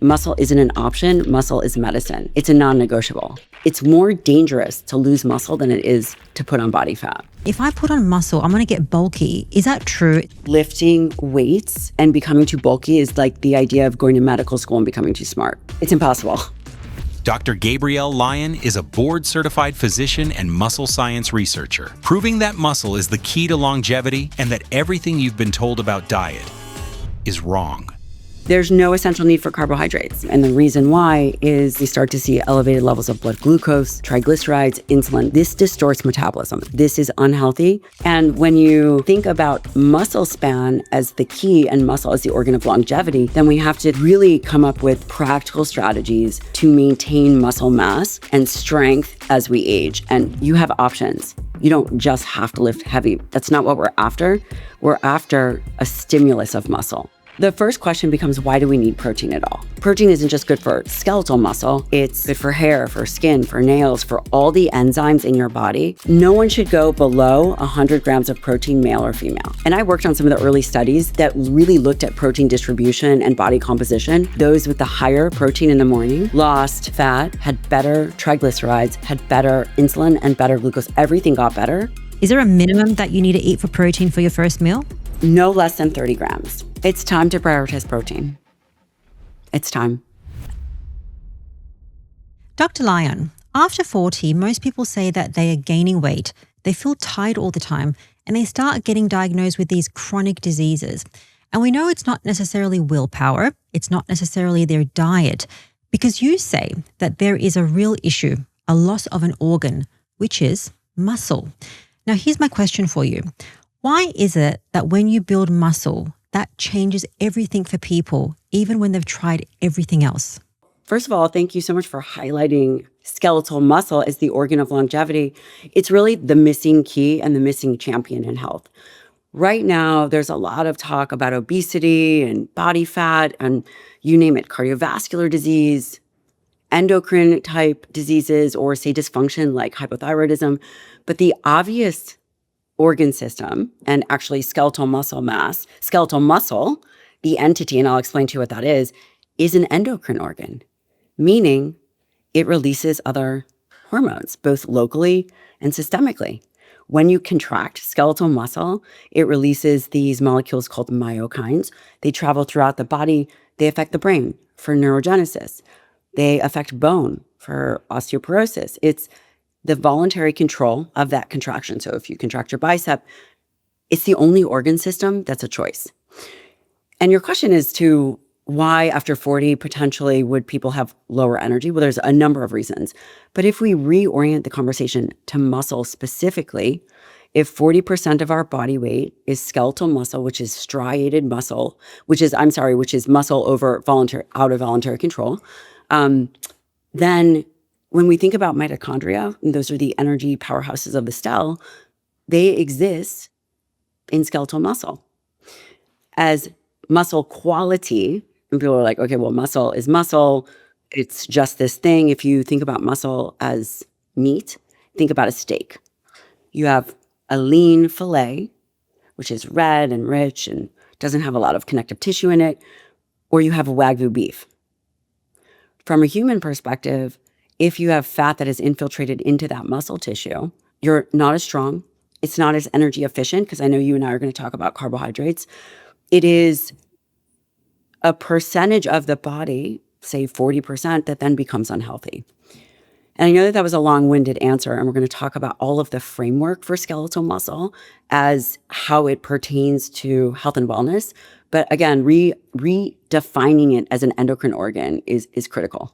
Muscle isn't an option. Muscle is medicine. It's a non-negotiable. It's more dangerous to lose muscle than it is to put on body fat. If I put on muscle, I'm going to get bulky. Is that true? Lifting weights and becoming too bulky is like the idea of going to medical school and becoming too smart. It's impossible. Dr. Gabrielle Lyon is a board-certified physician and muscle science researcher, proving that muscle is the key to longevity and that everything you've been told about diet is wrong. There's no essential need for carbohydrates. And the reason why is we start to see elevated levels of blood glucose, triglycerides, insulin. This distorts metabolism. This is unhealthy. And when you think about muscle span as the key and muscle as the organ of longevity, then we have to really come up with practical strategies to maintain muscle mass and strength as we age. And you have options. You don't just have to lift heavy. That's not what we're after. We're after a stimulus of muscle. The first question becomes, why do we need protein at all? Protein isn't just good for skeletal muscle. It's good for hair, for skin, for nails, for all the enzymes in your body. No one should go below 100 grams of protein, male or female. And I worked on some of the early studies that really looked at protein distribution and body composition. Those with the higher protein in the morning lost fat, had better triglycerides, had better insulin and better glucose. Everything got better. Is there a minimum that you need to eat for protein for your first meal? No less than 30 grams. It's time to prioritize protein. It's time. Dr. Lyon, after 40, most people say that they are gaining weight, they feel tired all the time, and they start getting diagnosed with these chronic diseases. And we know it's not necessarily willpower, it's not necessarily their diet, because you say that there is a real issue, a loss of an organ, which is muscle. Now, here's my question for you. Why is it that when you build muscle, that changes everything for people, even when they've tried everything else? First of all, thank you so much for highlighting skeletal muscle as the organ of longevity. It's really the missing key and the missing champion in health. Right now, there's a lot of talk about obesity and body fat and you name it, cardiovascular disease, endocrine type diseases, or say dysfunction like hypothyroidism. But the obvious organ system and actually skeletal muscle mass, skeletal muscle, the entity, and I'll explain to you what that is an endocrine organ, meaning it releases other hormones, both locally and systemically. When you contract skeletal muscle, it releases these molecules called myokines. They travel throughout the body. They affect the brain for neurogenesis. They affect bone for osteoporosis. It's the voluntary control of that contraction. So if you contract your bicep, it's the only organ system that's a choice. And your question is to why after 40 potentially would people have lower energy? Well, there's a number of reasons. But if we reorient the conversation to muscle specifically, if 40% of our body weight is skeletal muscle, which is striated muscle, which is muscle out of voluntary control, then when we think about mitochondria, and those are the energy powerhouses of the cell, they exist in skeletal muscle. As muscle quality, and people are like, okay, well, muscle is muscle. It's just this thing. If you think about muscle as meat, think about a steak. You have a lean fillet, which is red and rich and doesn't have a lot of connective tissue in it, or you have a Wagyu beef. From a human perspective, if you have fat that is infiltrated into that muscle tissue, you're not as strong. It's not as energy efficient, because I know you and I are going to talk about carbohydrates. It is a percentage of the body, say 40%, that then becomes unhealthy. And I know that was a long-winded answer, and we're going to talk about all of the framework for skeletal muscle as how it pertains to health and wellness. But again, redefining it as an endocrine organ is critical.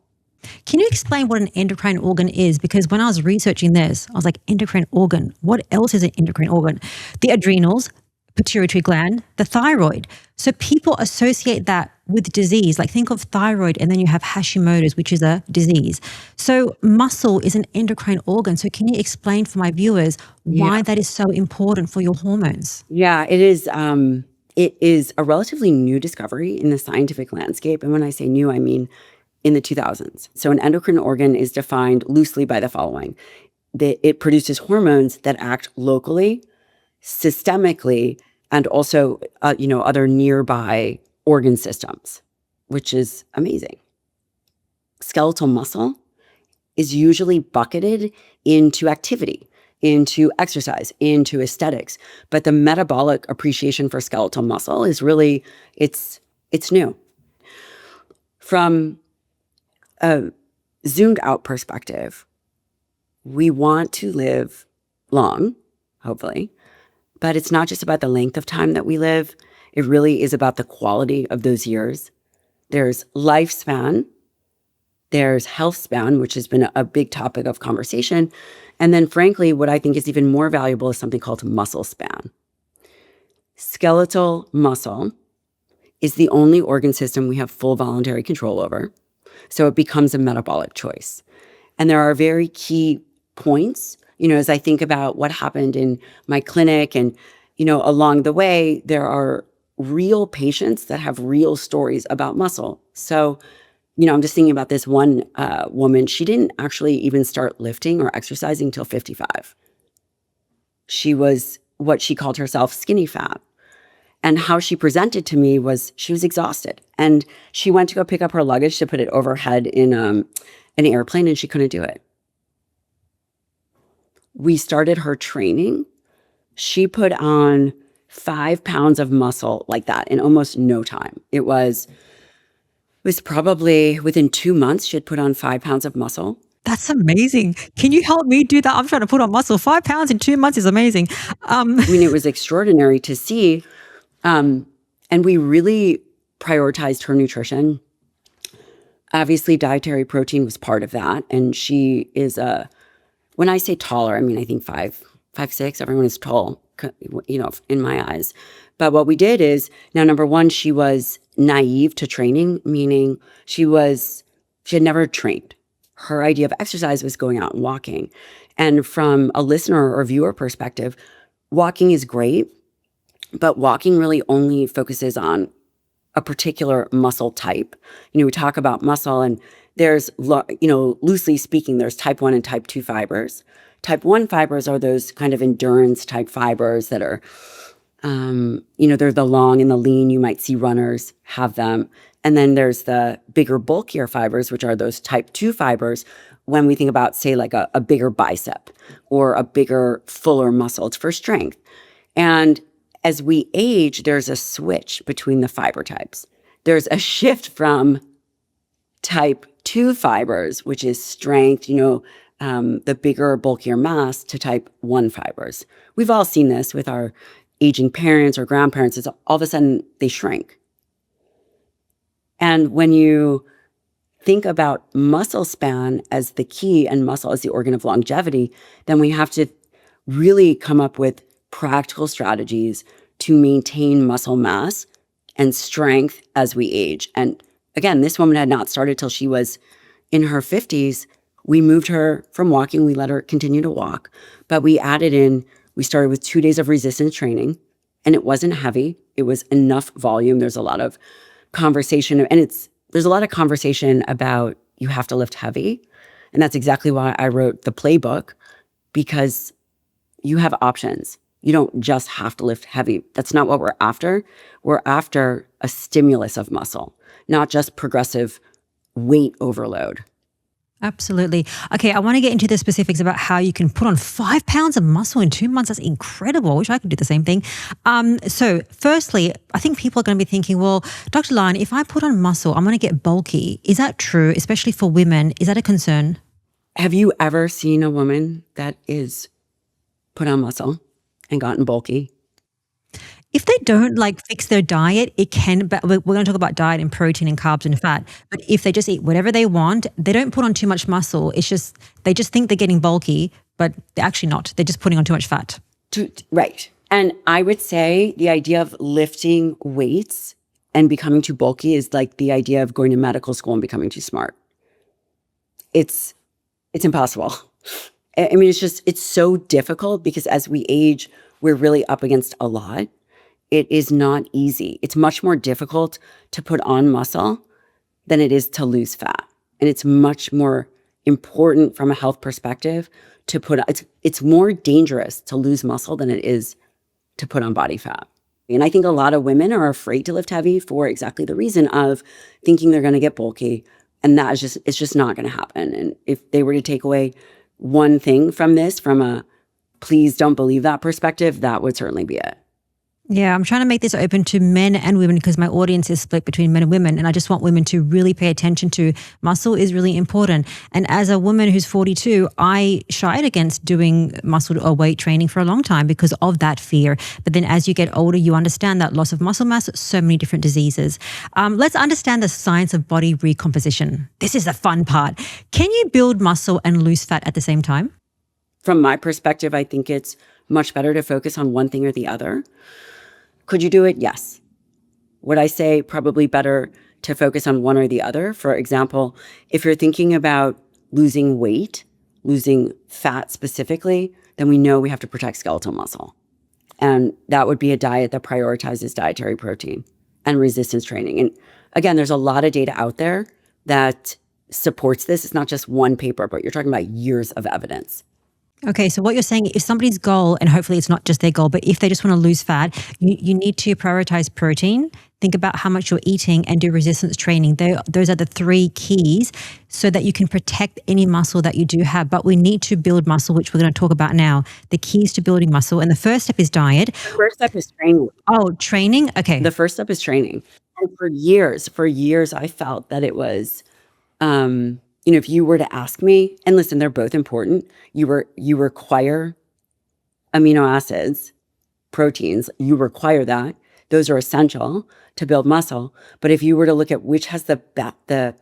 Can you explain what an endocrine organ is? Because when I was researching this, I was like, endocrine organ, what else is an endocrine organ? The adrenals, pituitary gland, the thyroid. So people associate that with disease. Like think of thyroid and then you have Hashimoto's, which is a disease. So muscle is an endocrine organ. So can you explain for my viewers why that is so important for your hormones? Yeah, it is. It is a relatively new discovery in the scientific landscape. And when I say new, I mean in the 2000s. So an endocrine organ is defined loosely by the following. It produces hormones that act locally, systemically, and also, other nearby organ systems, which is amazing. skeletal muscle is usually bucketed into activity, into exercise, into aesthetics. But the metabolic appreciation for skeletal muscle is really, it's new. From a zoomed out perspective, we want to live long, hopefully, but it's not just about the length of time that we live. It really is about the quality of those years. There's lifespan, there's health span, which has been a big topic of conversation. And then frankly, what I think is even more valuable is something called muscle span. Skeletal muscle is the only organ system we have full voluntary control over. So it becomes a metabolic choice. And there are very key points, as I think about what happened in my clinic and, along the way, there are real patients that have real stories about muscle. So, I'm just thinking about this one woman. She didn't actually even start lifting or exercising till 55. She was what she called herself skinny fat. And how she presented to me was she was exhausted. And she went to go pick up her luggage to put it overhead in an airplane, and she couldn't do it. We started her training. She put on 5 pounds of muscle like that in almost no time. It was probably within 2 months, she had put on 5 pounds of muscle. That's amazing. Can you help me do that? I'm trying to put on muscle. 5 pounds in 2 months is amazing. I mean, it was extraordinary to see. And we really prioritized her nutrition. Obviously, dietary protein was part of that. And she is when I say taller, I mean, I think 5'6". Everyone is tall, in my eyes. But what we did is, now, number one, she was naive to training, meaning she had never trained. Her idea of exercise was going out and walking. And from a listener or viewer perspective, walking is great, but walking really only focuses on a particular muscle type. We talk about muscle, and there's, loosely speaking, there's type 1 and type 2 fibers. Type 1 fibers are those kind of endurance type fibers that are, they're the long and the lean. You might see runners have them. And then there's the bigger, bulkier fibers, which are those type 2 fibers when we think about, say, like a bigger bicep or a bigger, fuller muscle. It's for strength. And as we age, there's a switch between the fiber types. There's a shift from type 2 fibers, which is strength, the bigger, bulkier mass, to type 1 fibers. We've all seen this with our aging parents or grandparents. It's all of a sudden they shrink. And when you think about muscle span as the key and muscle as the organ of longevity, then we have to really come up with practical strategies to maintain muscle mass and strength as we age. And again, this woman had not started till she was in her 50s. We moved her from walking. We let her continue to walk, but we started with 2 days of resistance training, and it wasn't heavy. It was enough volume. There's a lot of conversation, and there's a lot of conversation about you have to lift heavy. And that's exactly why I wrote the playbook, because you have options. You don't just have to lift heavy. That's not what we're after. We're after a stimulus of muscle, not just progressive weight overload. Absolutely. Okay, I want to get into the specifics about how you can put on 5 pounds of muscle in 2 months. That's incredible. I wish I could do the same thing. So firstly, I think people are going to be thinking, well, Dr. Lyon, if I put on muscle, I'm going to get bulky. Is that true, especially for women? Is that a concern? Have you ever seen a woman that is put on muscle and gotten bulky? If they don't fix their diet, it can, but we're going to talk about diet and protein and carbs and fat. But if they just eat whatever they want, they don't put on too much muscle. It's just, they just think they're getting bulky, but they're actually not. They're just putting on too much fat. Right. And I would say the idea of lifting weights and becoming too bulky is like the idea of going to medical school and becoming too smart. It's impossible. I mean, it's so difficult because as we age, we're really up against a lot. It is not easy. It's much more difficult to put on muscle than it is to lose fat. And it's much more important from a health perspective to it's more dangerous to lose muscle than it is to put on body fat. And I think a lot of women are afraid to lift heavy for exactly the reason of thinking they're going to get bulky. And it's just not going to happen. And if they were to take away one thing from this, from a please don't believe that perspective, that would certainly be it. Yeah, I'm trying to make this open to men and women because my audience is split between men and women. And I just want women to really pay attention to muscle is really important. And as a woman who's 42, I shied against doing muscle or weight training for a long time because of that fear. But then as you get older, you understand that loss of muscle mass, so many different diseases. Let's understand the science of body recomposition. This is the fun part. Can you build muscle and lose fat at the same time? From my perspective, I think it's much better to focus on one thing or the other. Could you do it? Yes. Would I say probably better to focus on one or the other? For example, if you're thinking about losing weight, losing fat specifically, then we know we have to protect skeletal muscle. And that would be a diet that prioritizes dietary protein and resistance training. And again, there's a lot of data out there that supports this. It's not just one paper, but you're talking about years of evidence. Okay, so what you're saying, if somebody's goal, and hopefully it's not just their goal, but if they just want to lose fat, you need to prioritize protein, think about how much you're eating, and do resistance training. Those are the three keys so that you can protect any muscle that you do have. But we need to build muscle, which we're going to talk about now, the keys to building muscle. And the first step is diet. The first step is training. Oh, training? Okay. The first step is training. And for years, I felt that it was, if you were to ask me, and listen, they're both important. You require amino acids, proteins. You require that. Those are essential to build muscle. But if you were to look at which has the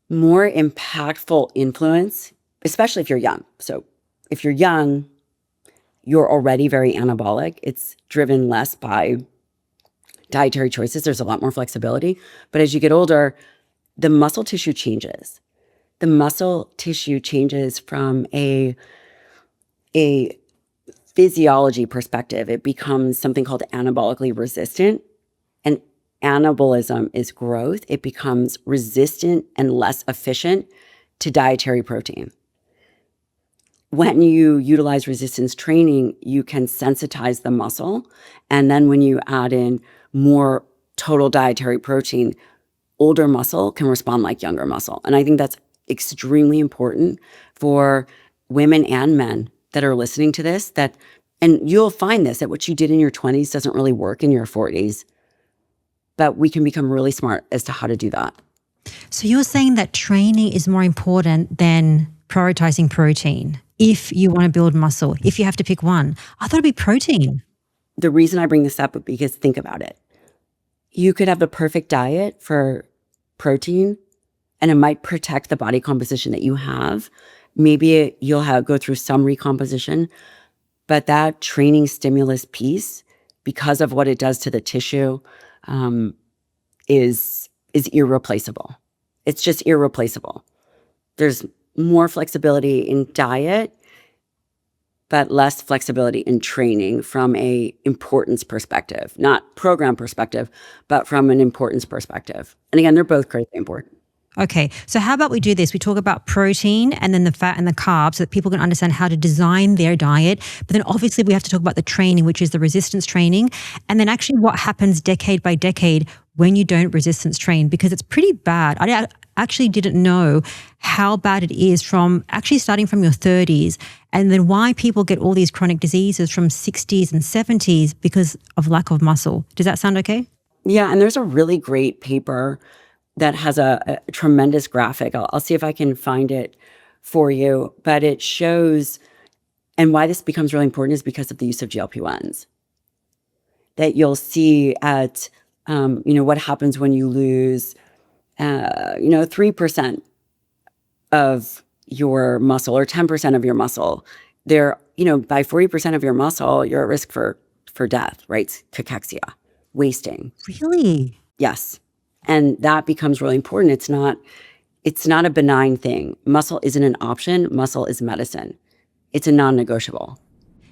more impactful influence, especially if you're young. So if you're young, you're already very anabolic. It's driven less by dietary choices. There's a lot more flexibility. But as you get older, the muscle tissue changes. The muscle tissue changes from a physiology perspective. It becomes something called anabolically resistant. And anabolism is growth. It becomes resistant and less efficient to dietary protein. When you utilize resistance training, you can sensitize the muscle. And then when you add in more total dietary protein, older muscle can respond like younger muscle. And I think that's extremely important for women and men that are listening to this, and you'll find this, that what you did in your 20s doesn't really work in your 40s, but we can become really smart as to how to do that. So you're saying that training is more important than prioritizing protein if you want to build muscle, if you have to pick one. I thought it'd be protein. The reason I bring this up is because think about it. You could have the perfect diet for protein, and it might protect the body composition that you have. Maybe you'll go through some recomposition, but that training stimulus piece, because of what it does to the tissue, is irreplaceable. It's just irreplaceable. There's more flexibility in diet, but less flexibility in training from a importance perspective, not program perspective, but from an importance perspective. And again, they're both critically important. Okay, so how about we do this? We talk about protein and then the fat and the carbs so that people can understand how to design their diet. But then obviously we have to talk about the training, which is the resistance training. And then actually what happens decade by decade when you don't resistance train, because it's pretty bad. I actually didn't know how bad it is from actually starting from your 30s, and then why people get all these chronic diseases from 60s and 70s because of lack of muscle. Does that sound okay? Yeah, and there's a really great paper that has a tremendous graphic. I'll see if I can find it for you, but it shows, and why this becomes really important is because of the use of GLP-1s. That you'll see at, what happens when you lose, 3% of your muscle or 10% of your muscle. By 40% of your muscle, you're at risk for death, right? Cachexia, wasting. Really? Yes. And that becomes really important. It's not a benign thing. Muscle isn't an option. Muscle is medicine. It's a non-negotiable.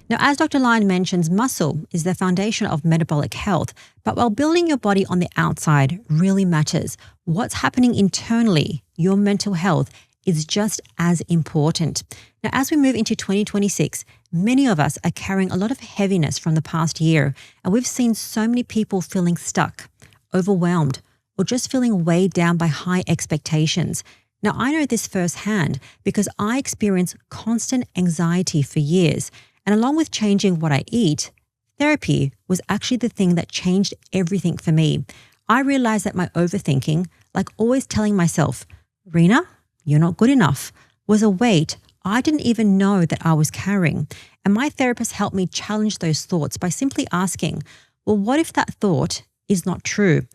Now, as Dr. Lyon mentions, muscle is the foundation of metabolic health. But while building your body on the outside really matters, what's happening internally, your mental health, is just as important. Now, as we move into 2026, many of us are carrying a lot of heaviness from the past year. And we've seen so many people feeling stuck, overwhelmed, or just feeling weighed down by high expectations. Now, I know this firsthand because I experienced constant anxiety for years. And along with changing what I eat, therapy was actually the thing that changed everything for me. I realized that my overthinking, like always telling myself, Rena, you're not good enough, was a weight I didn't even know that I was carrying. And my therapist helped me challenge those thoughts by simply asking, well, what if that thought is not true?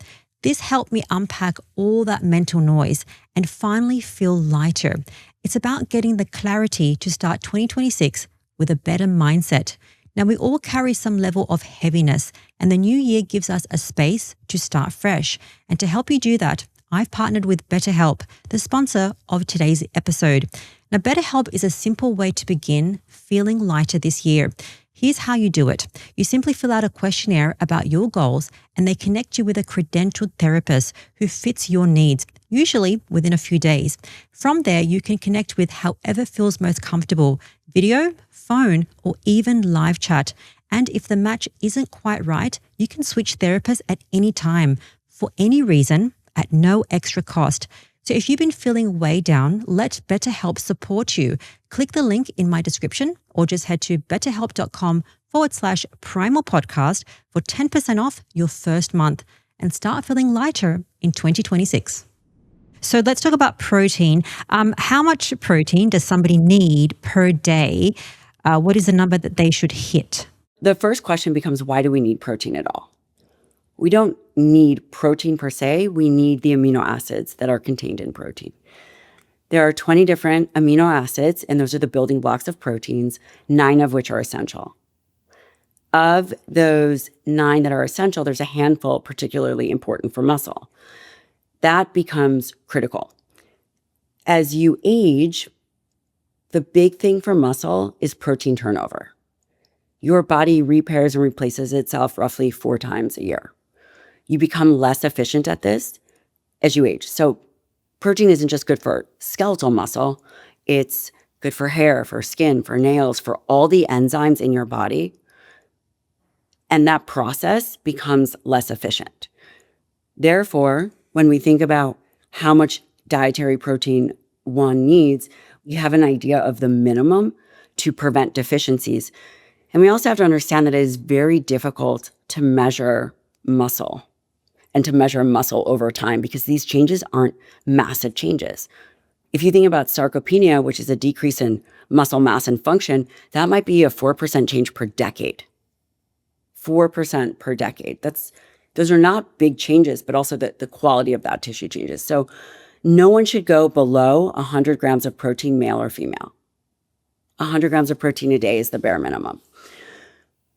This helped me unpack all that mental noise and finally feel lighter. It's about getting the clarity to start 2026 with a better mindset. Now, we all carry some level of heaviness, and the new year gives us a space to start fresh. And to help you do that, I've partnered with BetterHelp, the sponsor of today's episode. Now, BetterHelp is a simple way to begin feeling lighter this year. Here's how you do it. You simply fill out a questionnaire about your goals, and they connect you with a credentialed therapist who fits your needs, usually within a few days. From there, you can connect with however feels most comfortable, video, phone, or even live chat. And if the match isn't quite right, you can switch therapists at any time, for any reason, at no extra cost. So if you've been feeling way down, let BetterHelp support you. Click the link in my description or just head to betterhelp.com/Primal podcast for 10% off your first month and start feeling lighter in 2026. So let's talk about protein. How much protein does somebody need per day? What is the number that they should hit? The first question becomes, why do we need protein at all? We don't need protein per se. We need the amino acids that are contained in protein. There are 20 different amino acids, and those are the building blocks of proteins, 9 of which are essential. Of those 9 that are essential, there's a handful particularly important for muscle. That becomes critical. As you age, the big thing for muscle is protein turnover. Your body repairs and replaces itself roughly 4 times a year. You become less efficient at this as you age. So protein isn't just good for skeletal muscle. It's good for hair, for skin, for nails, for all the enzymes in your body. And that process becomes less efficient. Therefore, when we think about how much dietary protein one needs, we have an idea of the minimum to prevent deficiencies. And we also have to understand that it is very difficult to measure muscle and to measure muscle over time because these changes aren't massive changes. If you think about sarcopenia, which is a decrease in muscle mass and function, that might be a 4% change per decade. 4% per decade. Those are not big changes, but also the quality of that tissue changes. So no one should go below 100 grams of protein, male or female. 100 grams of protein a day is the bare minimum.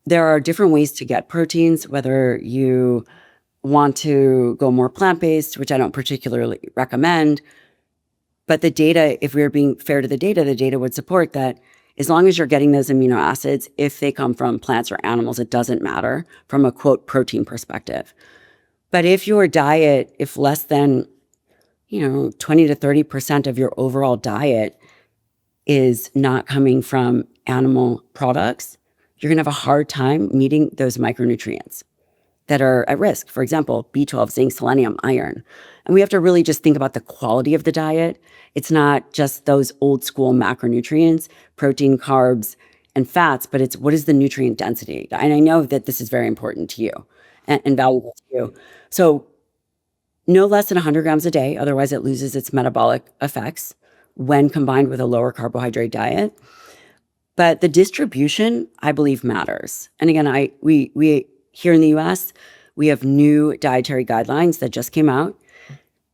There are different ways to get proteins, whether you want to go more plant-based, which I don't particularly recommend. But the data, if we were being fair to the data would support that as long as you're getting those amino acids, if they come from plants or animals, it doesn't matter from a, quote, protein perspective. But if your diet, if less than, 20 to 30% of your overall diet is not coming from animal products, you're going to have a hard time meeting those micronutrients that are at risk. For example, B12, zinc, selenium, iron. And we have to really just think about the quality of the diet. It's not just those old school macronutrients, protein, carbs, and fats, but it's what is the nutrient density? And I know that this is very important to you and valuable to you. So no less than 100 grams a day, otherwise it loses its metabolic effects when combined with a lower carbohydrate diet. But the distribution, I believe, matters. And again, we here in the US, we have new dietary guidelines that just came out.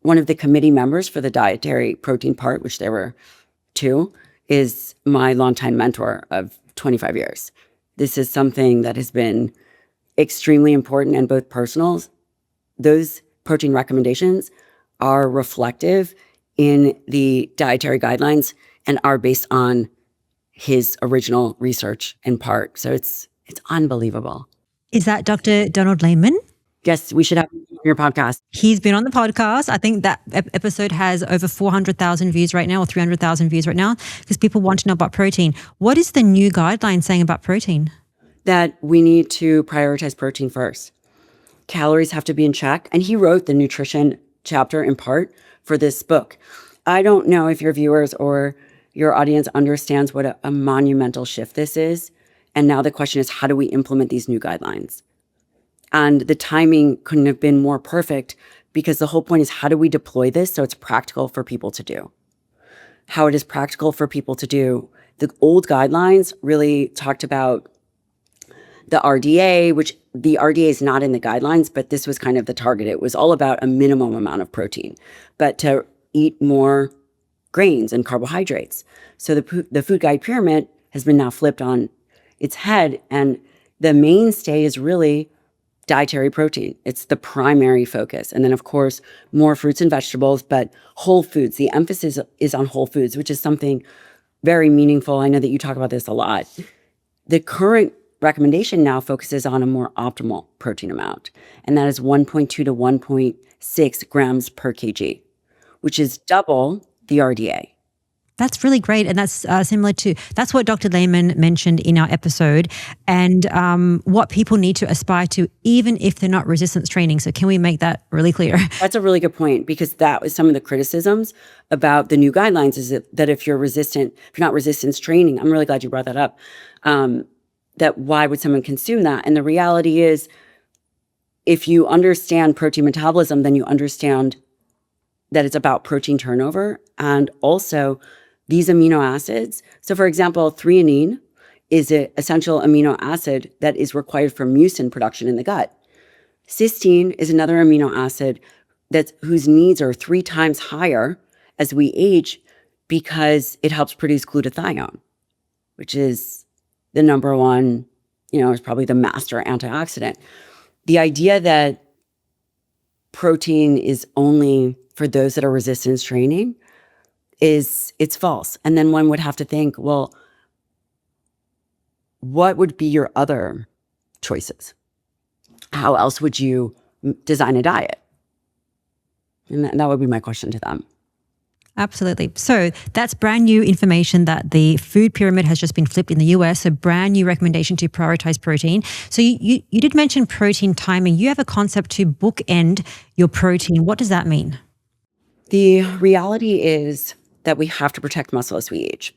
One of the committee members for the dietary protein part, which there were 2, is my longtime mentor of 25 years. This is something that has been extremely important and both personal. Those protein recommendations are reflective in the dietary guidelines and are based on his original research in part. So it's unbelievable. Is that Dr. Donald Lehman? Yes, we should have him on your podcast. He's been on the podcast. I think that episode has over 400,000 views right now or 300,000 views right now because people want to know about protein. What is the new guideline saying about protein? That we need to prioritize protein first. calories have to be in check. And he wrote the nutrition chapter in part for this book. I don't know if your viewers or your audience understands what a monumental shift this is. And now the question is, how do we implement these new guidelines? And the timing couldn't have been more perfect, because the whole point is, how do we deploy this so it's practical for people to do? How it is practical for people to do. The old guidelines really talked about the RDA, which the RDA is not in the guidelines, but this was kind of the target. It was all about a minimum amount of protein, but to eat more grains and carbohydrates. So the food guide pyramid has been now flipped on its head, and the mainstay is really dietary protein. It's the primary focus. And then, of course, more fruits and vegetables, but whole foods. The emphasis is on whole foods, which is something very meaningful. I know that you talk about this a lot. The current recommendation now focuses on a more optimal protein amount, and that is 1.2 to 1.6 grams per kg, which is double the RDA. That's really great. And that's similar to, that's what Dr. Lehman mentioned in our episode, and what people need to aspire to, even if they're not resistance training. So can we make that really clear? That's a really good point, because that was some of the criticisms about the new guidelines, is that if you're not resistance training, I'm really glad you brought that up, that why would someone consume that? And the reality is, if you understand protein metabolism, then you understand that it's about protein turnover, and also these amino acids. So for example, threonine is an essential amino acid that is required for mucin production in the gut. Cysteine is another amino acid whose needs are 3 times higher as we age, because it helps produce glutathione, which is the number one, is probably the master antioxidant. The idea that protein is only for those that are resistance training it's false. And then one would have to think, well, what would be your other choices? How else would you design a diet? And that would be my question to them. Absolutely. So that's brand new information, that the food pyramid has just been flipped in the US. So brand new recommendation to prioritize protein. So you did mention protein timing. You have a concept to bookend your protein. What does that mean? The reality is that we have to protect muscle as we age.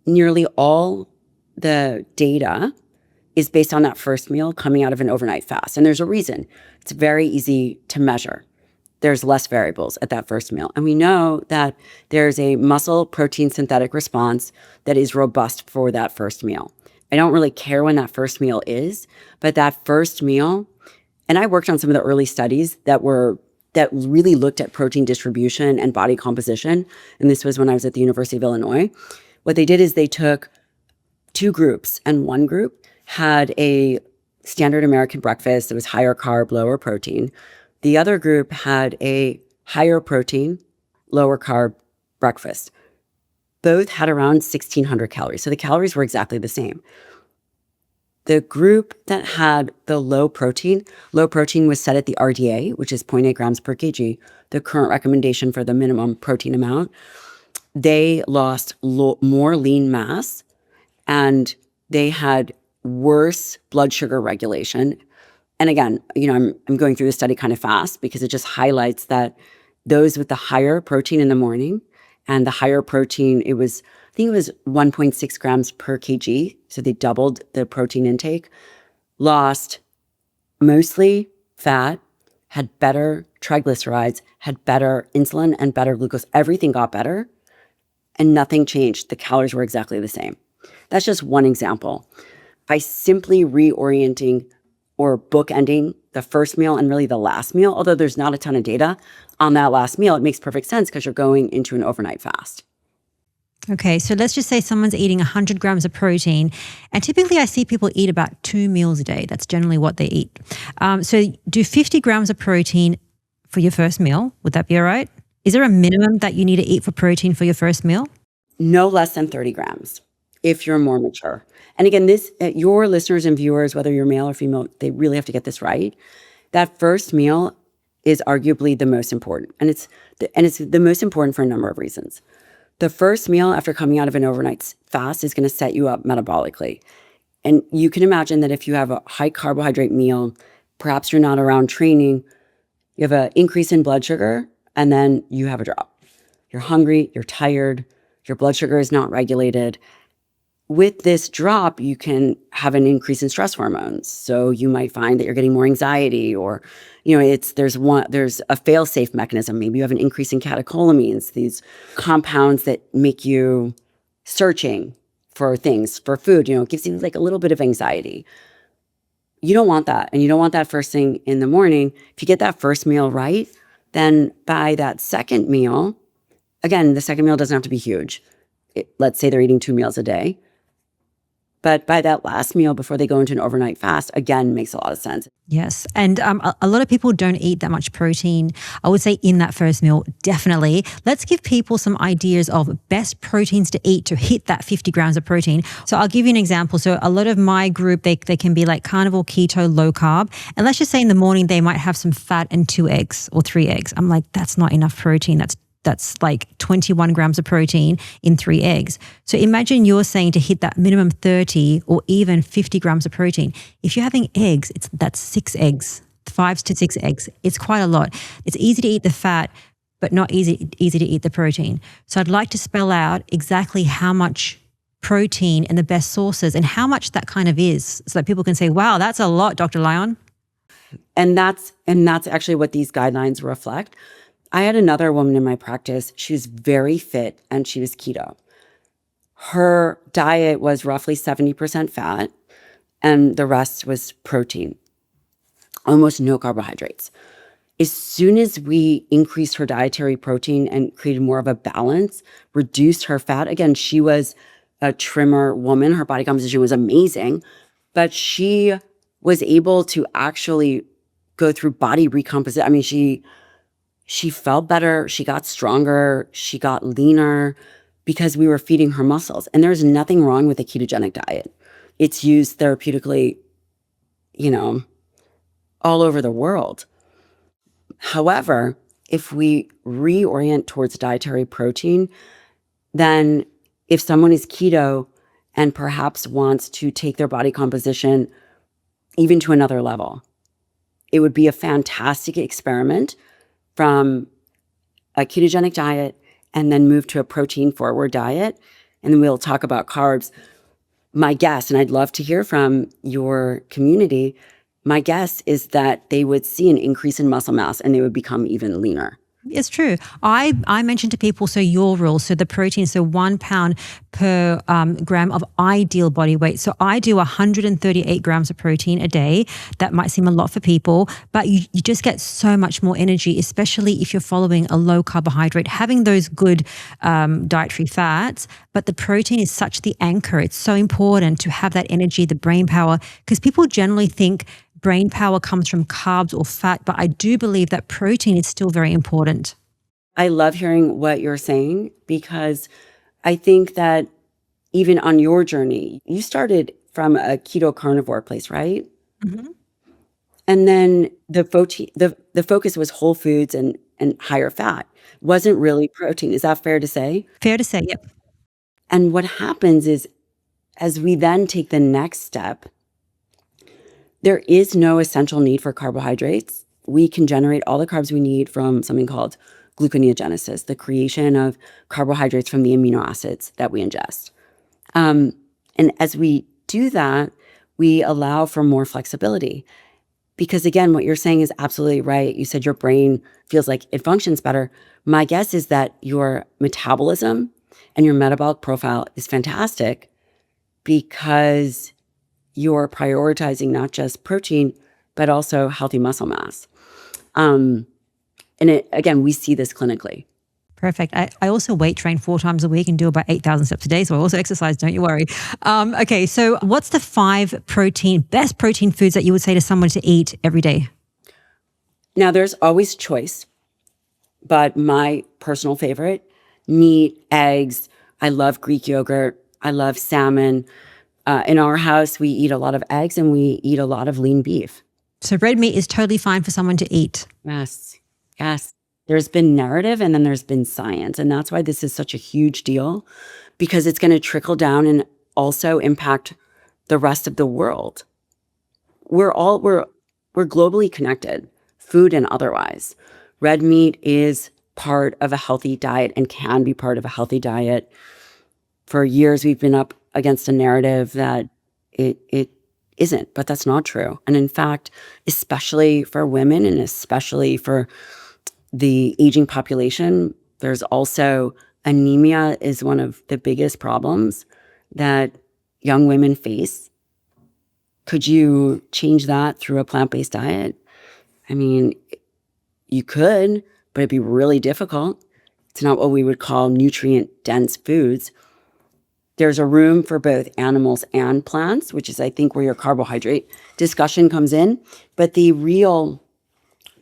Nearly all the data is based on that first meal coming out of an overnight fast. And there's a reason. It's very easy to measure. There's less variables at that first meal. And we know that there's a muscle protein synthetic response that is robust for that first meal. I don't really care when that first meal is, but that first meal, and I worked on some of the early studies that really looked at protein distribution and body composition. And this was when I was at the University of Illinois. What they did is they took 2 groups, and one group had a standard American breakfast that was higher carb, lower protein. The other group had a higher protein, lower carb breakfast. Both had around 1,600 calories. So the calories were exactly the same. The group that had the low protein was set at the RDA, which is 0.8 grams per kg, the current recommendation for the minimum protein amount. They lost more lean mass, and they had worse blood sugar regulation. And again, I'm going through the study kind of fast, because it just highlights that those with the higher protein in the morning, and the higher protein, I think it was 1.6 grams per kg. So they doubled the protein intake, lost mostly fat, had better triglycerides, had better insulin and better glucose. Everything got better, and nothing changed. The calories were exactly the same. That's just one example. By simply reorienting or bookending the first meal and really the last meal, although there's not a ton of data on that last meal, it makes perfect sense because you're going into an overnight fast. Okay, so let's just say someone's eating 100 grams of protein, and typically I see people eat about 2 meals a day. That's generally what they eat. So do 50 grams of protein for your first meal. Would that be all right? Is there a minimum that you need to eat for protein for your first meal? No less than 30 grams if you're more mature. And again, your listeners and viewers, whether you're male or female, they really have to get this right. That first meal is arguably the most important. And it's the most important for a number of reasons. The first meal after coming out of an overnight fast is going to set you up metabolically. And you can imagine that if you have a high carbohydrate meal perhaps you're not around training, you have an increase in blood sugar, and then you have a drop. You're hungry, you're tired, your blood sugar is not regulated. With this drop, you can have an increase in stress hormones. So you might find that you're getting more anxiety, or, there's a fail-safe mechanism. Maybe you have an increase in catecholamines, these compounds that make you searching for things, for food. It gives you like a little bit of anxiety. You don't want that. And you don't want that first thing in the morning. If you get that first meal right, then by that second meal, again, the second meal doesn't have to be huge. Let's say they're eating 2 meals a day. But by that last meal before they go into an overnight fast, again, makes a lot of sense. Yes. And a lot of people don't eat that much protein. I would say in that first meal, definitely. Let's give people some ideas of best proteins to eat to hit that 50 grams of protein. So I'll give you an example. So a lot of my group, they can be like carnivore, keto, low carb. And let's just say in the morning, they might have some fat and 2 eggs or 3 eggs. I'm like, that's not enough protein. That's like 21 grams of protein in 3 eggs. So imagine you're saying to hit that minimum 30 or even 50 grams of protein. If you're having eggs, that's 6 eggs, 5 to 6 eggs. It's quite a lot. It's easy to eat the fat, but not easy to eat the protein. So I'd like to spell out exactly how much protein and the best sources and how much that kind of is, so that people can say, wow, that's a lot, Dr. Lyon. And that's actually what these guidelines reflect. I had another woman in my practice. She was very fit and she was keto. Her diet was roughly 70% fat and the rest was protein, almost no carbohydrates. As soon as we increased her dietary protein and created more of a balance, reduced her fat, again, she was a trimmer woman. Her body composition was amazing, but she was able to actually go through body recomposition. I mean, she felt better, she got stronger, she got leaner because we were feeding her muscles. And there's nothing wrong with a ketogenic diet. It's used therapeutically, all over the world. However, if we reorient towards dietary protein, then if someone is keto and perhaps wants to take their body composition even to another level, it would be a fantastic experiment from a ketogenic diet and then move to a protein-forward diet. And then we'll talk about carbs. My guess, and I'd love to hear from your community, my guess is that they would see an increase in muscle mass and they would become even leaner. It's true. I mentioned to people, so your rule, so the protein, so 1 pound per gram of ideal body weight. So I do 138 grams of protein a day. That might seem a lot for people, but you just get so much more energy, especially if you're following a low carbohydrate, having those good dietary fats. But the protein is such the anchor. It's so important to have that energy, the brain power, because people generally think brain power comes from carbs or fat, but I do believe that protein is still very important. I love hearing what you're saying because I think that even on your journey, you started from a keto carnivore place, right? Mm-hmm. And then the focus was whole foods and higher fat. Wasn't really protein. Is that fair to say? Fair to say, yep. And what happens is as we then take the next step, there is no essential need for carbohydrates. We can generate all the carbs we need from something called gluconeogenesis, the creation of carbohydrates from the amino acids that we ingest. And as we do that, we allow for more flexibility. Because again, what you're saying is absolutely right. You said your brain feels like it functions better. My guess is that your metabolism and your metabolic profile is fantastic because you're prioritizing not just protein, but also healthy muscle mass. And again, we see this clinically. Perfect. I also weight train 4 times a week and do about 8,000 steps a day. So I also exercise, don't you worry. Okay, so what's the 5 best protein foods that you would say to someone to eat every day? Now, there's always choice, but my personal favorite, meat, eggs. I love Greek yogurt. I love salmon. In our house, we eat a lot of eggs and we eat a lot of lean beef. So red meat is totally fine for someone to eat. Yes. There's been narrative and then there's been science. And that's why this is such a huge deal because it's going to trickle down and also impact the rest of the world. We're we're globally connected, food and otherwise. Red meat is part of a healthy diet and can be part of a healthy diet. For years, we've been up against a narrative that it isn't, but that's not true. And in fact, especially for women and especially for the aging population, there's also anemia is one of the biggest problems that young women face. Could you change that through a plant-based diet? I mean, you could, but it'd be really difficult. It's not what we would call nutrient-dense foods. There's a room for both animals and plants, which is, I think, where your carbohydrate discussion comes in. But the real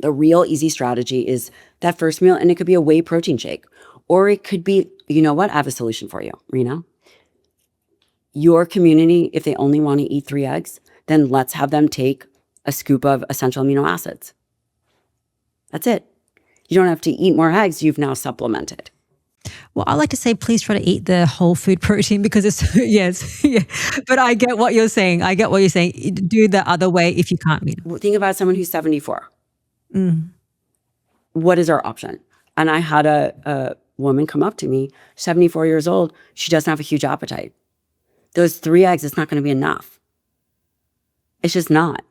easy strategy is that first meal, and it could be a whey protein shake. Or it could be, you know what? I have a solution for you, Rena. Your community, if they only want to eat 3 eggs, then let's have them take a scoop of essential amino acids. That's it. You don't have to eat more eggs. You've now supplemented. Well, I like to say, please try to eat the whole food protein because it's, yes, yeah. But I get what you're saying. Do the other way if you can't meet them. Think about someone who's 74. What is our option? And I had a woman come up to me, 74 years old. She doesn't have a huge appetite. Those 3 eggs, it's not going to be enough. It's just not.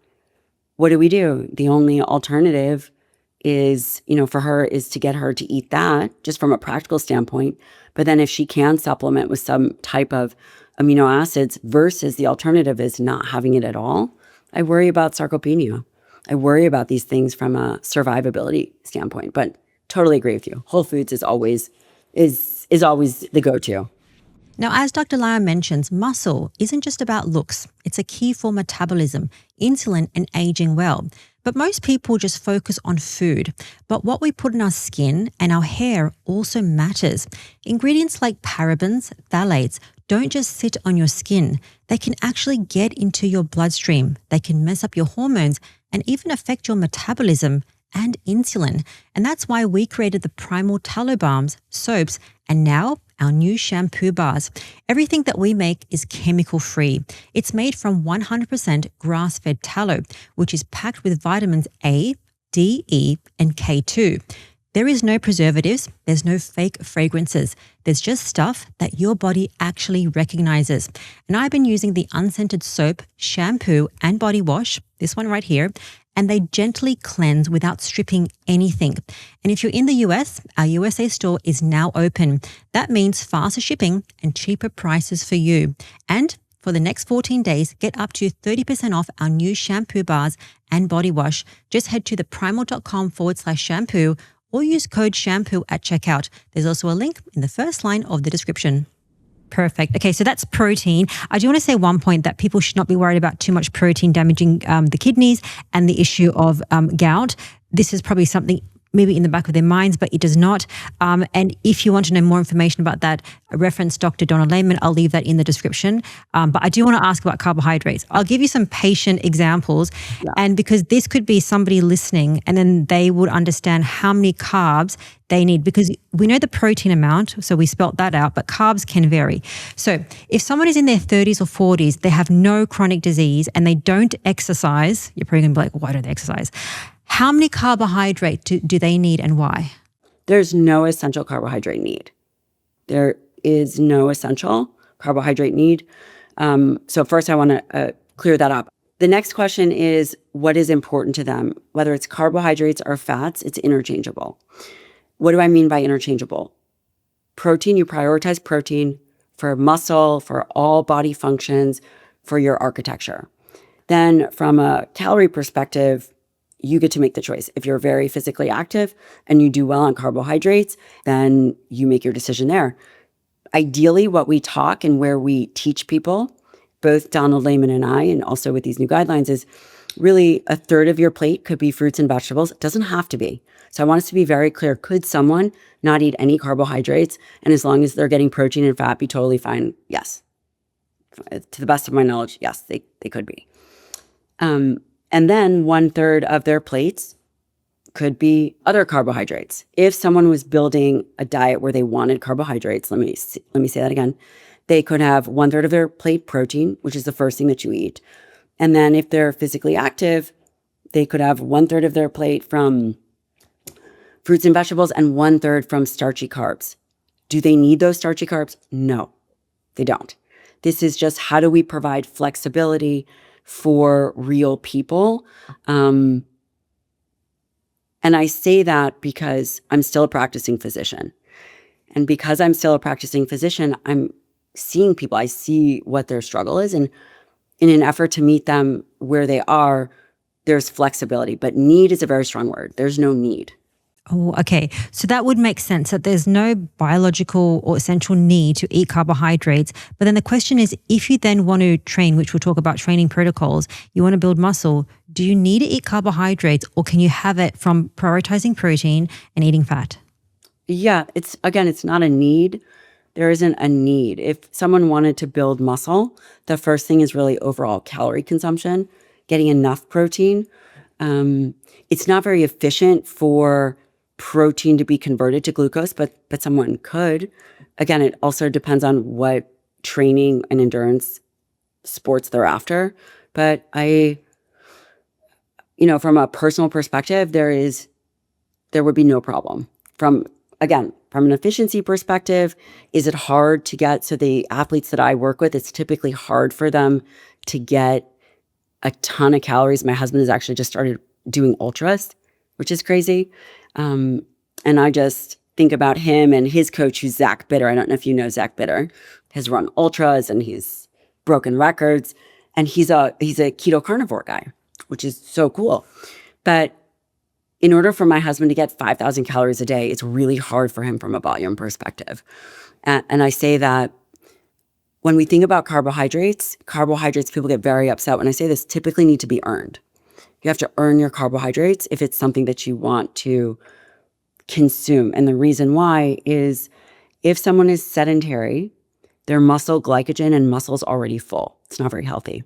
What do? The only alternative is, for her is to get her to eat that just from a practical standpoint. But then if she can supplement with some type of amino acids versus the alternative is not having it at all, I worry about sarcopenia. I worry about these things from a survivability standpoint, but totally agree with you. Whole foods is always the go-to. Now, as Dr. Lyon mentions, muscle isn't just about looks. It's a key for metabolism, insulin, and aging well. But most people just focus on food. But what we put in our skin and our hair also matters. Ingredients like parabens, phthalates don't just sit on your skin. They can actually get into your bloodstream. They can mess up your hormones and even affect your metabolism and insulin. And that's why we created the Primal tallow balms, soaps, and now our new shampoo bars. Everything that we make is chemical free. It's made from 100% grass-fed tallow, which is packed with vitamins A, D, E, and K2. There is no preservatives. There's no fake fragrances. There's just stuff that your body actually recognizes. And I've been using the unscented soap, shampoo, and body wash, this one right here, and they gently cleanse without stripping anything. And if you're in the US, our USA store is now open. That means faster shipping and cheaper prices for you. And for the next 14 days, get up to 30% off our new shampoo bars and body wash. Just head to theprimal.com/shampoo or use code shampoo at checkout. There's also a link in the first line of the description. Perfect. Okay, so that's protein. I do want to say one point that people should not be worried about too much protein damaging the kidneys and the issue of gout. This is probably something maybe in the back of their minds, but it does not. And if you want to know more information about that, reference Dr. Donna Lehman. I'll leave that in the description. But I do want to ask about carbohydrates. I'll give you some patient examples. Yeah. And because this could be somebody listening and then they would understand how many carbs they need, because we know the protein amount, so we spelt that out, but carbs can vary. So if someone is in their 30s or 40s, they have no chronic disease and they don't exercise, you're probably going to be like, why don't they exercise? How many carbohydrates do they need and why? There's no essential carbohydrate need. There is no essential carbohydrate need. So first I want to clear that up. The next question is, what is important to them? Whether it's carbohydrates or fats, it's interchangeable. What do I mean by interchangeable? Protein, you prioritize protein for muscle, for all body functions, for your architecture. Then from a calorie perspective, you get to make the choice. If you're very physically active and you do well on carbohydrates, then you make your decision there. Ideally, what we talk and where we teach people, both Donald Lehman and I, and also with these new guidelines, is really a third of your plate could be fruits and vegetables. It doesn't have to be. So I want us to be very clear. Could someone not eat any carbohydrates and as long as they're getting protein and fat be totally fine? Yes. To the best of my knowledge, yes, they could be. And then 1/3 of their plates could be other carbohydrates. If someone was building a diet where they wanted carbohydrates, let me say that again, they could have 1/3 of their plate protein, which is the first thing that you eat. And then if they're physically active, They could have 1/3 of their plate from fruits and vegetables and 1/3 from starchy carbs. Do they need those starchy carbs? No, they don't. This is just how do we provide flexibility for real people? And I say that because I'm still a practicing physician. And because I'm still a practicing physician, I'm seeing people. I see what their struggle is. And in an effort to meet them where they are, there's flexibility. But need is a very strong word. There's no need. Oh, okay. So that would make sense that there's no biological or essential need to eat carbohydrates. But then the question is, if you then want to train, which we'll talk about training protocols, you want to build muscle, do you need to eat carbohydrates or can you have it from prioritizing protein and eating fat? Yeah, it's not a need. There isn't a need. If someone wanted to build muscle, the first thing is really overall calorie consumption, getting enough protein. It's not very efficient for protein to be converted to glucose, but someone could. Again, it also depends on what training and endurance sports they're after. But from a personal perspective, there would be no problem. From an efficiency perspective, is it hard to get? So the athletes that I work with, it's typically hard for them to get a ton of calories. My husband has actually just started doing ultras, which is crazy. And I just think about him and his coach, who's Zach Bitter. I don't know if you know Zach Bitter, has run ultras and he's broken records. And he's a keto carnivore guy, which is so cool. But in order for my husband to get 5,000 calories a day, it's really hard for him from a volume perspective. And I say that when we think about carbohydrates, people get very upset when I say this, typically need to be earned. You have to earn your carbohydrates if it's something that you want to consume. And the reason why is if someone is sedentary, their muscle glycogen and muscle is already full. It's not very healthy.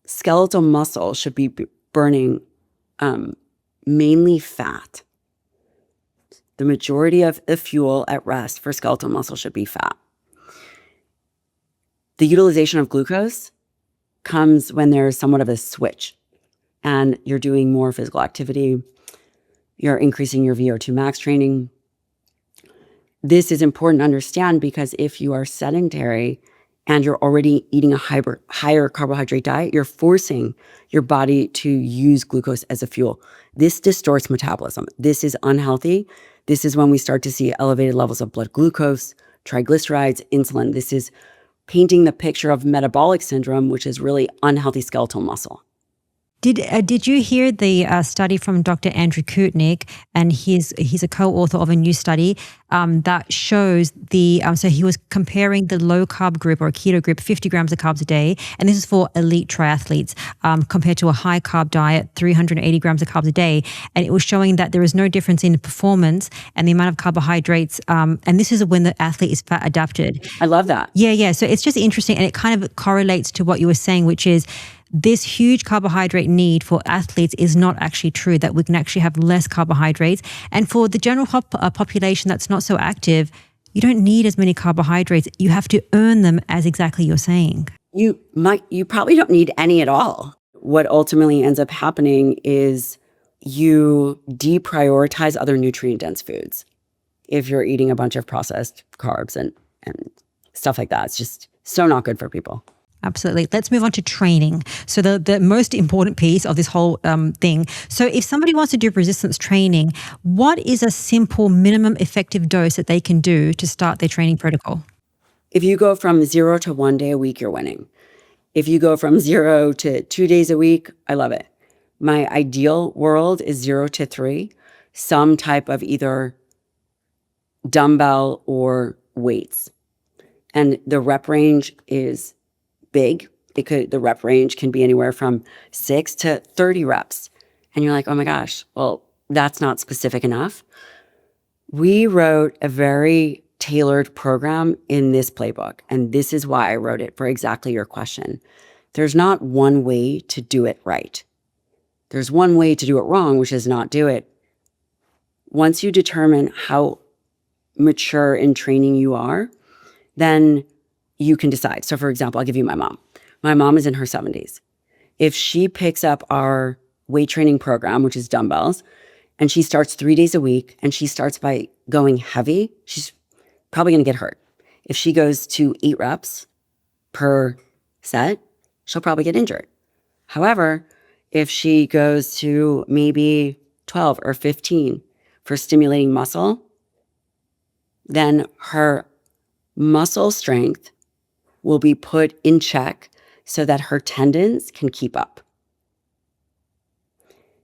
Skeletal muscle should be burning mainly fat. The majority of the fuel at rest for skeletal muscle should be fat. The utilization of glucose comes when there's somewhat of a switch and you're doing more physical activity, you're increasing your VO2 max training. This is important to understand because if you are sedentary and you're already eating a higher carbohydrate diet, you're forcing your body to use glucose as a fuel. This distorts metabolism. This is unhealthy. This is when we start to see elevated levels of blood glucose, triglycerides, insulin. This is painting the picture of metabolic syndrome, which is really unhealthy skeletal muscle. Did you hear the study from Dr. Andrew Kutnick? And he's a co-author of a new study that shows so he was comparing the low carb group or keto group, 50 grams of carbs a day, and this is for elite triathletes, compared to a high carb diet, 380 grams of carbs a day. And it was showing that there is no difference in performance and the amount of carbohydrates. And this is when the athlete is fat adapted. I love that. Yeah. So it's just interesting. And it kind of correlates to what you were saying, which is this huge carbohydrate need for athletes is not actually true, that we can actually have less carbohydrates. And for the general population that's not so active, you don't need as many carbohydrates. You have to earn them, as exactly you're saying. You probably don't need any at all. What ultimately ends up happening is you deprioritize other nutrient-dense foods if you're eating a bunch of processed carbs and stuff like that. It's just so not good for people. Absolutely. Let's move on to training. So the most important piece of this whole thing. So if somebody wants to do resistance training, what is a simple minimum effective dose that they can do to start their training protocol? If you go from 0 to 1 day a week, you're winning. If you go from 0 to 2 days a week, I love it. My ideal world is 0 to 3, some type of either dumbbell or weights. And the rep range is big. The rep range can be anywhere from 6 to 30 reps. And you're like, oh my gosh, well, that's not specific enough. We wrote a very tailored program in this playbook. And this is why I wrote it, for exactly your question. There's not one way to do it right. There's one way to do it wrong, which is not do it. Once you determine how mature in training you are, then you can decide. So for example, I'll give you my mom. My mom is in her 70s. if she picks up our weight training program, which is dumbbells, and she starts 3 days a week and she starts by going heavy, she's probably going to get hurt. If she goes to 8 reps per set, she'll probably get injured. However, if she goes to maybe 12 or 15 for stimulating muscle, then her muscle strength will be put in check so that her tendons can keep up.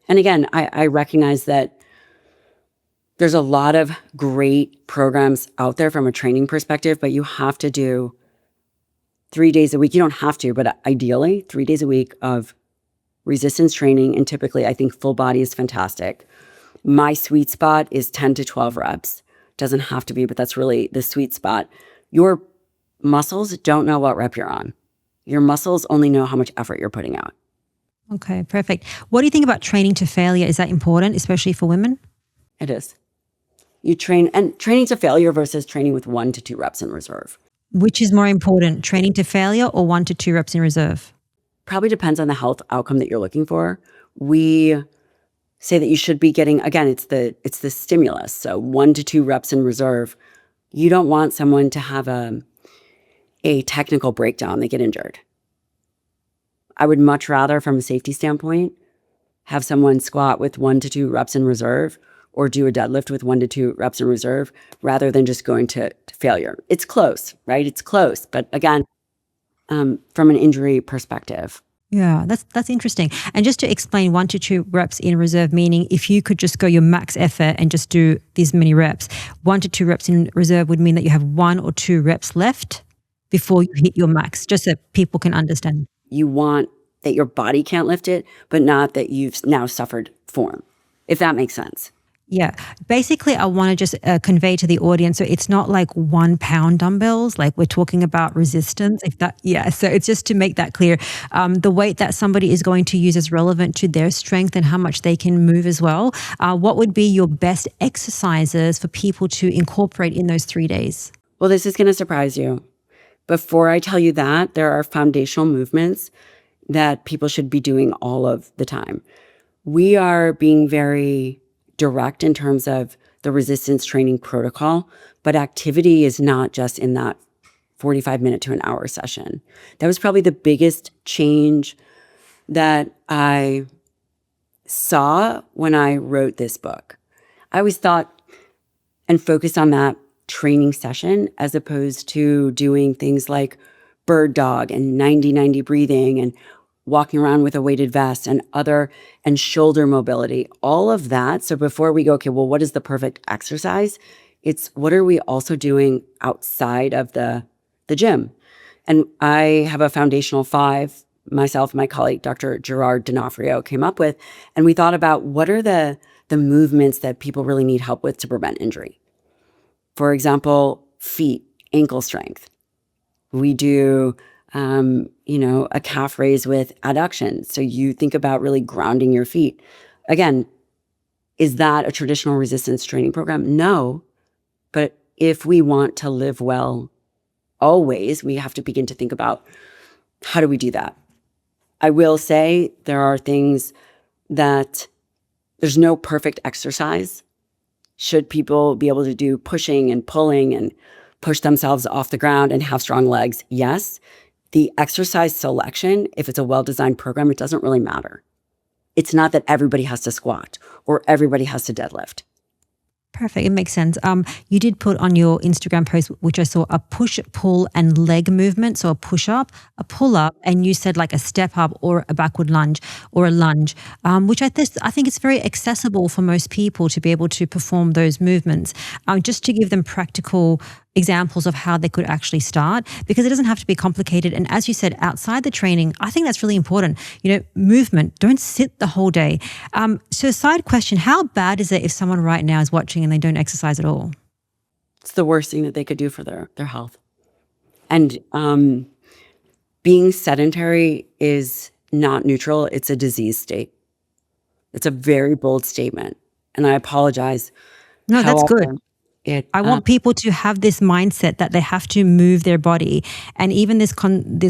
And again, I recognize that there's a lot of great programs out there from a training perspective, but you have to do 3 days a week. You don't have to, but ideally 3 days a week of resistance training. And typically, I think full body is fantastic. My sweet spot is 10 to 12 reps. Doesn't have to be, but that's really the sweet spot. Your muscles don't know what rep you're on. Your muscles only know how much effort you're putting out. Okay, perfect. What do you think about training to failure? Is that important, especially for women? It is. You train, and training to failure versus training with 1 to 2 reps in reserve. Which is more important, training to failure or 1 to 2 reps in reserve? Probably depends on the health outcome that you're looking for. We say that you should be getting, again, it's the stimulus. So 1 to 2 reps in reserve. You don't want someone to have a technical breakdown, they get injured. I would much rather, from a safety standpoint, have someone squat with 1 to 2 reps in reserve or do a deadlift with 1 to 2 reps in reserve rather than just going to failure. It's close, right? It's close. But again, from an injury perspective. Yeah, that's interesting. And just to explain, 1 to 2 reps in reserve, meaning if you could just go your max effort and just do these many reps, 1 to 2 reps in reserve would mean that you have 1 or 2 reps left before you hit your max, just so people can understand. You want that your body can't lift it, but not that you've now suffered form, if that makes sense. Yeah. Basically, I want to just convey to the audience, so it's not like 1 pound dumbbells, like we're talking about resistance. So it's just to make that clear. The weight that somebody is going to use is relevant to their strength and how much they can move as well. What would be your best exercises for people to incorporate in those 3 days? Well, this is going to surprise you. Before I tell you that, there are foundational movements that people should be doing all of the time. We are being very direct in terms of the resistance training protocol, but activity is not just in that 45-minute to an hour session. That was probably the biggest change that I saw when I wrote this book. I always thought and focused on that training session as opposed to doing things like bird dog and 90-90 breathing and walking around with a weighted vest and shoulder mobility, all of that. So before we go, okay, well, what is the perfect exercise? It's what are we also doing outside of the gym? And I have a foundational 5, myself and my colleague, Dr. Gerard D'Onofrio, came up with, and we thought about what are the movements that people really need help with to prevent injury. For example, feet, ankle strength. We do a calf raise with adduction. So you think about really grounding your feet. Again, is that a traditional resistance training program? No. But if we want to live well always, we have to begin to think about how do we do that? I will say there are things that there's no perfect exercise. Should people be able to do pushing and pulling and push themselves off the ground and have strong legs? Yes. The exercise selection, if it's a well-designed program, it doesn't really matter. It's not that everybody has to squat or everybody has to deadlift. Perfect. It makes sense. You did put on your Instagram post, which I saw, a push, pull, and leg movement. So a push-up, a pull-up, and you said like a step-up or a backward lunge or a lunge, which I think it's very accessible for most people to be able to perform those movements. Just to give them practical examples of how they could actually start, because it doesn't have to be complicated. And as you said, outside the training, I think that's really important. Movement, don't sit the whole day. So a side question, how bad is it if someone right now is watching and they don't exercise at all? It's the worst thing that they could do for their health. And being sedentary is not neutral. It's a disease state. It's a very bold statement. And I apologize. No, that's good. I want people to have this mindset that they have to move their body. And even this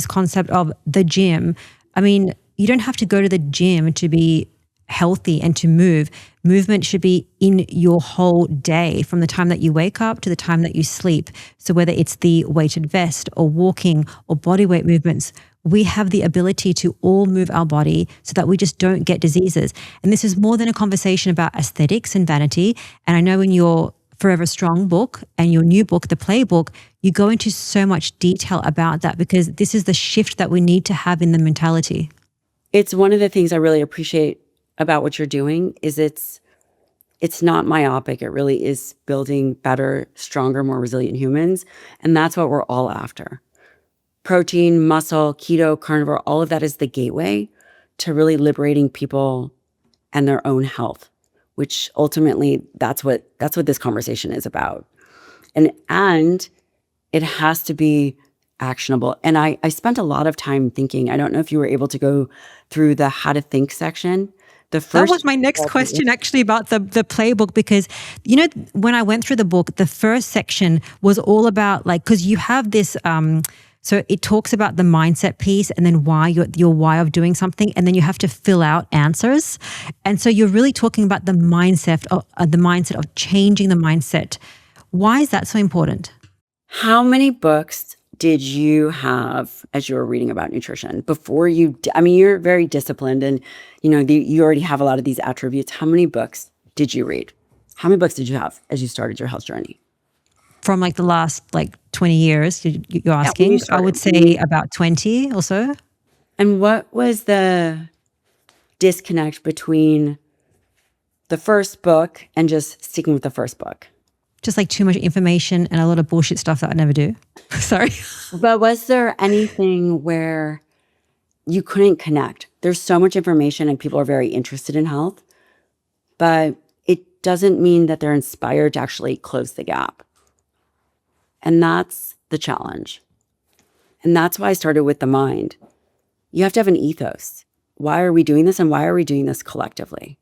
concept of the gym, I mean, you don't have to go to the gym to be healthy and to move. Movement should be in your whole day, from the time that you wake up to the time that you sleep. So whether it's the weighted vest or walking or body weight movements, we have the ability to all move our body so that we just don't get diseases. And this is more than a conversation about aesthetics and vanity. And I know in your Forever Strong book and your new book, the Playbook, you go into so much detail about that, because this is the shift that we need to have in the mentality. It's one of the things I really appreciate about what you're doing is it's not myopic. It really is building better, stronger, more resilient humans. And that's what we're all after. Protein, muscle, keto, carnivore, all of that is the gateway to really liberating people and their own health, which ultimately that's what this conversation is about. And it has to be actionable. And I spent a lot of time thinking. I don't know if you were able to go through the how to think section. That was my next question actually about the Playbook, because, when I went through the book, the first section was all about because you have this, so it talks about the mindset piece and then why your why of doing something, and then you have to fill out answers. And so you're really talking about the mindset of changing the mindset. Why is that so important? How many books did you have as you were reading about nutrition before you're very disciplined and, you already have a lot of these attributes. How many books did you read? How many books did you have as you started your health journey? From the last 20 years, you're asking? I would say about 20 or so. And what was the disconnect between the first book and just sticking with the first book? Just too much information and a lot of bullshit stuff that I never do. Sorry. But was there anything where you couldn't connect? There's so much information and people are very interested in health, but it doesn't mean that they're inspired to actually close the gap. And that's the challenge. And that's why I started with the mind. You have to have an ethos. Why are we doing this, and why are we doing this collectively?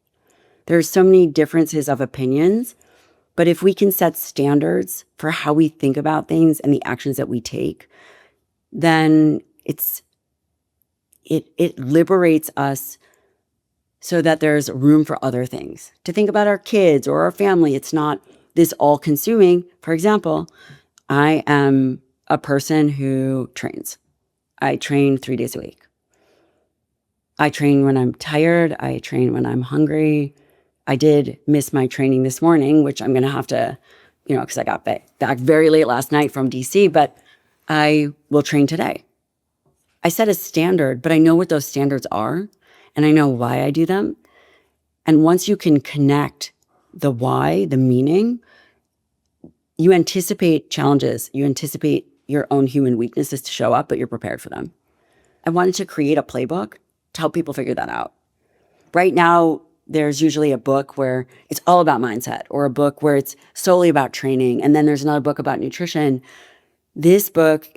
There's so many differences of opinions, but if we can set standards for how we think about things and the actions that we take, then it liberates us so that there's room for other things. To think about our kids or our family, it's not this all-consuming. For example, I am a person who trains. I train 3 days a week. I train when I'm tired. I train when I'm hungry. I did miss my training this morning, which I'm going to have to, because I got back very late last night from DC, but I will train today. I set a standard, but I know what those standards are, and I know why I do them. And once you can connect the why, the meaning, you anticipate challenges. You anticipate your own human weaknesses to show up, but you're prepared for them. I wanted to create a playbook to help people figure that out. Right now, there's usually a book where it's all about mindset, or a book where it's solely about training. And then there's another book about nutrition. This book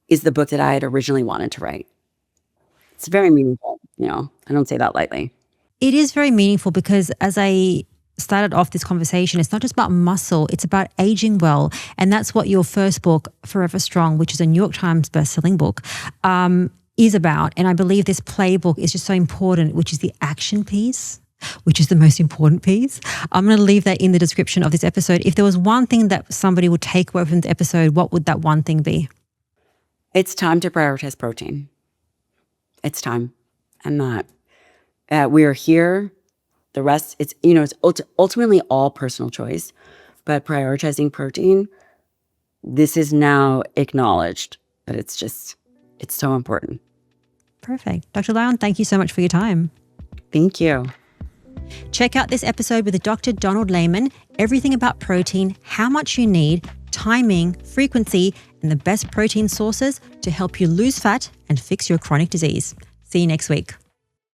is the book that I had originally wanted to write. It's very meaningful. I don't say that lightly. It is very meaningful because as I started off this conversation, it's not just about muscle, it's about aging well. And that's what your first book, Forever Strong, which is a New York Times bestselling book, is about. And I believe this playbook is just so important, which is the action piece, which is the most important piece. I'm going to leave that in the description of this episode. If there was one thing that somebody would take away from the episode, what would that one thing be? It's time to prioritize protein. It's time. And that we are here. The rest, it's ultimately all personal choice, but prioritizing protein, this is now acknowledged that it's so important. Perfect. Dr. Lyon, thank you so much for your time. Thank you. Check out this episode with Dr. Donald Layman, everything about protein, how much you need, timing, frequency, and the best protein sources to help you lose fat and fix your chronic disease. See you next week.